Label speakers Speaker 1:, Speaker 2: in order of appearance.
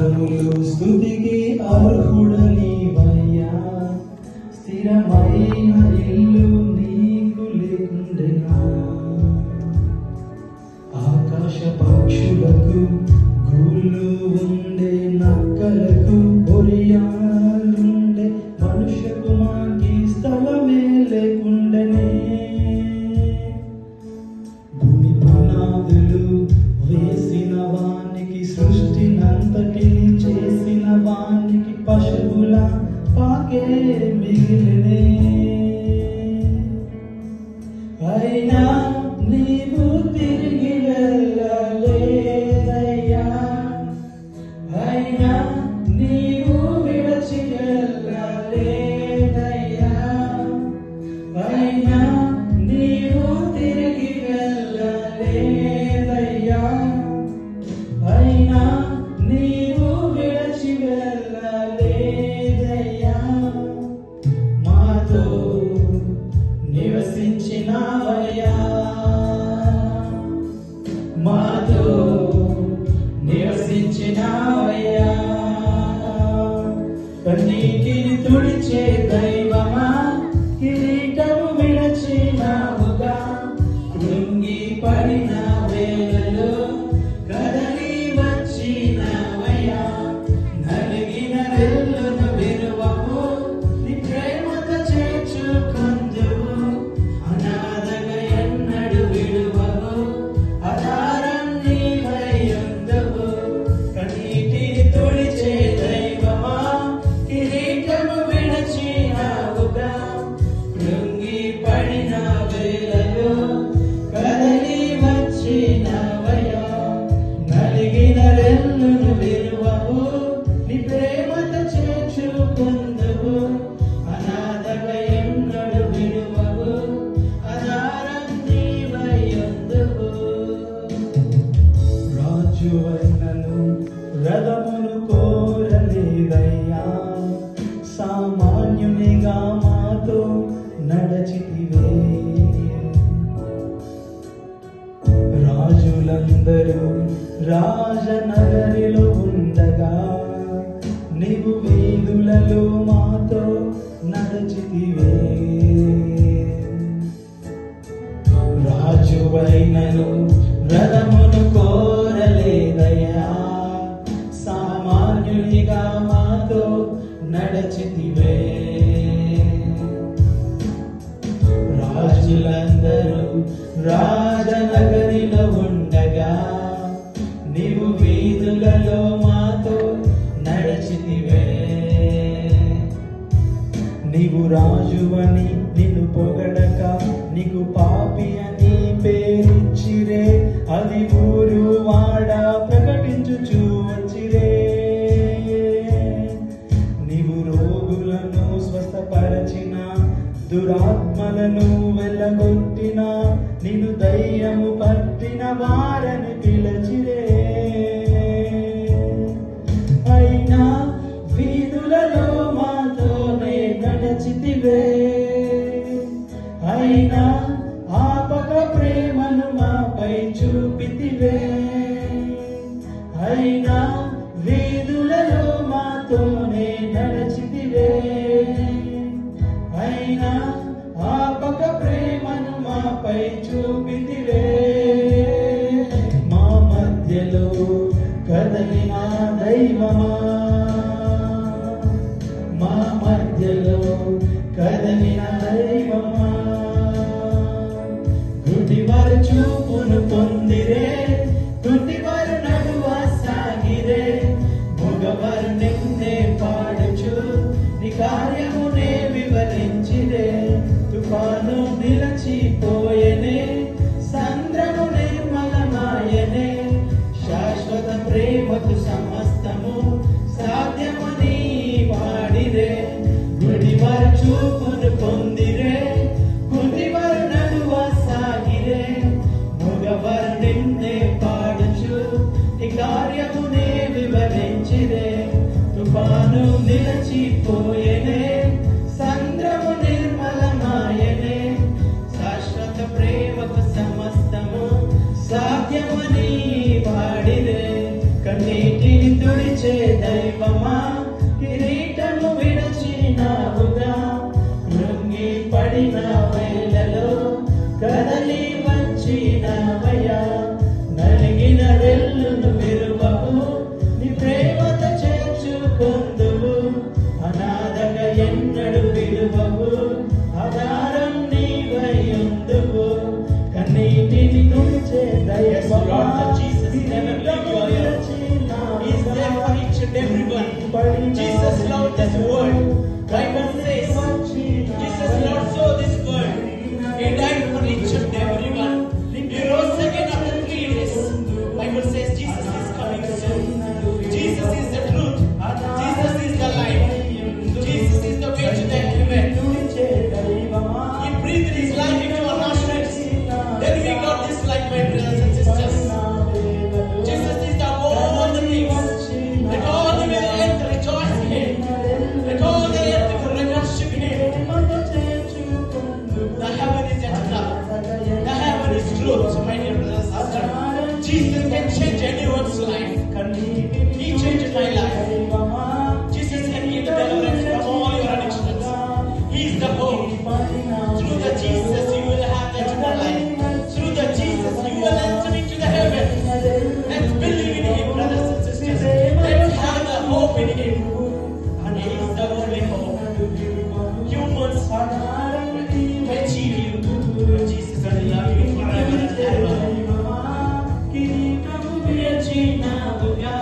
Speaker 1: తరములు స్తుతికి అర్హుడనివయ్యా. స్థిరమైన ఇల్లు నీకు లేకుండెనా? ఆకాశ పక్షులకు గూళ్ళు ఉండే, నక్కలకు బొరియాలుండే, మనుష్య కుమార్కి స్థలమే లేకుండెనే. భూమి పునాదులు వేసిన వానికి, సృష్టినంతటిని చేసిన వానికి పశువుల పాకే మిగిలినే. అయినా నీవు తిరిగి వెళ్ళలేదయ్యా, అయినా నీవు విడచి వెళ్ళలేదయ్యా, అయినా నీవు తిరిగి వెళ్ళలేదయ్యా, అయినా నీవు విడచి వెళ్ళలేదయ్యా. మాతో నివసించినావయ్యా, మాతో నివసించినావయ్యా. కన్నీటిని తుడిచే దైవమా, కిరీటము విడచినావుగా. కృంగి పడిన వేళలో కదలి వచ్చినావయ్యా. నలిగిన రెల్లును విరువకు, నీ ప్రేమతో చేర్చుకొందువు. అనాథగా ఎన్నడు విడువవు, ఆధారం నీవై ఉందువు. కన్నీటిని తుడిచే దైవమా, కిరీటము విడచినావుగా. కృంగి పడిన వేళలో కదలి వచ్చినావయ్యా. నలిగిన రెల్లును విరువవు, నీ ప్రేమతో చేర్చుకొందువు. అనాథగా ఎన్నడు విడువవు, ఆధారం నీవై ఉందువు. రాజువైనను రథమును కోరలేదయ్యా, సామాన్యునిగా మాతో నడచితివే. రాజులందరూ రాజనగరిలో ఉండగా, నీవు వీధులలో మాతో నడచితివే. రాజువైనను రథమును కోరలేదయ్యా, సామాన్యునిగా మాతో నడచితివే. రాజులందరూ రాజనగరిలో ఉండగా, నీవు వీధులలో మాతో నడచితివే. నీవు రాజువని నిన్ను పొగడక, నీకు పాపి అని పేరిచ్చిరే. అది ఊరు వాడ ప్రకటించుచూ వచ్చిరే. నీవు రోగులను స్వస్థపరచిన, దురాత్మలను వెళ్ళగొట్టిన, నిన్ను దయ్యము పట్టిన వారని పిలచిరే. అయినా వీధులలో మాతోనే నడచితివే. అయినా ఆపక ప్రేమను మాపై చూపితివే. అయినా వీధులలో మాతోనే నడచితివే. అయినా ఆపక ప్రేమను మాపై చూపితివే. మా మధ్యలో కదలిన దైవమా, మా మధ్యలో కదలిన దైవమా. గుడ్డివారు చూపును పొందిరే, గుడ్డివారు నడువ సాగిరే. మగవారు నిన్నే పాడుచు, నీ కార్యమునే వివరించిరే. తుఫాను నిలచిపోయెనే, సంద్రము నిర్మలమాయనే. శాశ్వత ప్రేమకు సమస్తము సాధ్యమని పాడిరే. గుడివారు చూపును పొందిరే, గుడివారు నడువ సాగిరే. మగవారు నిన్నే పాడుచు, నీ కార్యమునే వివరించిరే. తుఫాను నిలచిపోయెనే, సంద్రము నిర్మలమాయనే. శాశ్వత ప్రేమకు సమస్తము సాధ్యమని పాడిరే. కన్నీటిని తుడిచే దైవమా కిరీటము విడచినావుగా కృంగి పడిన వేళలో కదలి వచ్చినవయ్యా నలిగిన రెల్లును విరువకు నీ ప్రేమతో చేర్చుకొందువు అనాథగా ఎన్నడు విలువకు ఆధారం నీవయ్యుందువు కన్నీటిని తుడిచే దైవమా
Speaker 2: Jesus loved this world. Bible says Jesus Lord saw this world. He died for each and everyone. He rose again after 3 days. Bible says Jesus is coming soon. Jesus is the truth. Jesus is the life. Jesus is the way to the heaven. He breathed his life into our nostrils. Then we got this life, my brothers and sisters. Jesus is the all the things. Let all the earth rejoice in him. Let all the earth worship him. The heaven is eternal. The heaven is truth, my dear brothers and sisters. Jesus can change anyone's life. He changed my life. Jesus can give the deliverance from all your addictions. He is the hope. Through the Jesus you will have the eternal life. Through the Jesus you will enter into the heaven. Let's believe in him, brothers and sisters. Let's have the hope in him. And he is the only hope. Humans may achieve you. But Jesus will love you forever and ever.
Speaker 1: కిరీటము విడచినావుగా